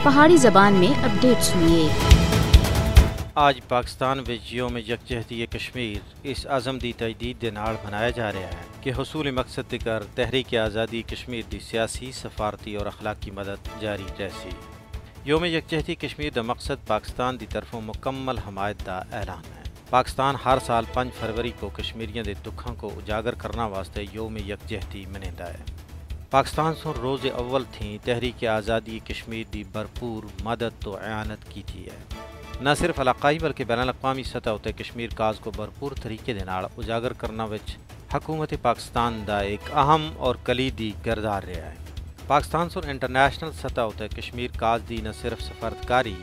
پہاڑی زبان میں اپڈیٹ سنیے۔ آج پاکستان وچ یوم یکجہتی کشمیر اس عزم دی تجدید دے نال منایا جا رہا ہے کہ حصول مقصد تکر تحریک آزادی کشمیر دی سیاسی، سفارتی اور اخلاقی مدد جاری رہسی۔ یوم یکجہتی کشمیر دا مقصد پاکستان دی طرفوں مکمل حمایت دا اعلان ہے۔ پاکستان ہر سال 5 فروری کو کشمیریوں دے دکھاں کو اجاگر کرنا واسطے یوم یکجہتی منیندا ہے۔ پاکستان سن روز اول تھیں تحریک آزادی کشمیر دی بھرپور مدد تو اعانت کی تھی ہے۔ نہ صرف علاقائی بلکہ بین الاقوامی سطح تے کشمیر کاز کو بھرپور طریقے دے نال اجاگر کرنا وچ حکومت پاکستان دا ایک اہم اور کلیدی کردار رہا ہے۔ پاکستان سن انٹرنیشنل سطح تے کشمیر کاز دی نہ صرف سفارتکاری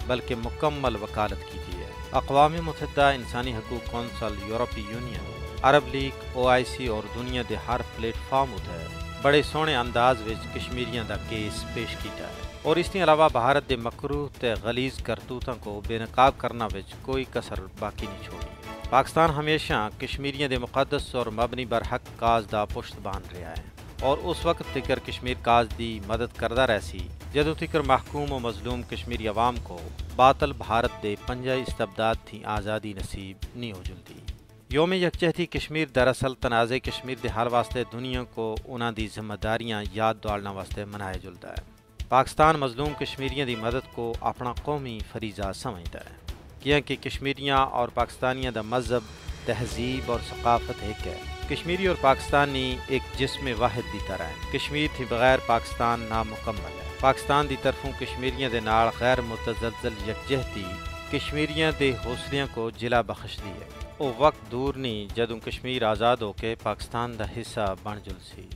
بلکہ مکمل وکالت کی تھی ہے۔ اقوام متحدہ، انسانی حقوق کونسل، یورپی یونین، عرب لیگ، OIC اور دنیا دے ہر پلیٹ فارم تے بڑے سونے انداز وچ کشمیریاں دا کیس پیش کیتا ہے اور اس کے علاوہ بھارت دے مکروہ تے غلیظ کرتوتاں کو بے نقاب کرنا وچ کوئی کسر باقی نہیں چھوڑی۔ پاکستان ہمیشہ کشمیریاں دے مقدس اور مبنی برحق کاز دا پشت بان رہا ہے اور اس وقت تکر کشمیر کاز دی مدد کردہ رہسی جدوں تکر محکوم و مظلوم کشمیری عوام کو باطل بھارت دے پنجہ استبداد تھی آزادی نصیب نہیں ہو جلدی۔ یوم یکجہتی کشمیر دراصل تنازع کشمیر دے حل واسطے دنیا کو انہاں دی ذمہ داریاں یاد دوالنا واسطے منایا جلدا ہے۔ پاکستان مظلوم کشمیریوں دی مدد کو اپنا قومی فریضہ سمجھتا ہے کیونکہ کشمیریاں اور پاکستانیوں دا مذہب، تہذیب اور ثقافت ایک ہے۔ کشمیری اور پاکستانی ایک جسم واحد دی طرح ہے۔ کشمیر تھی بغیر پاکستان نامکمل ہے۔ پاکستان دی طرفوں کشمیریوں دے نال غیر متزلزل یکجہتی کشمیریوں دے حوصلیاں کو جلا بخش دی ہے۔ وہ وقت دور نہیں جدوں کشمیر آزاد ہو کے پاکستان دا حصہ بن جل سی۔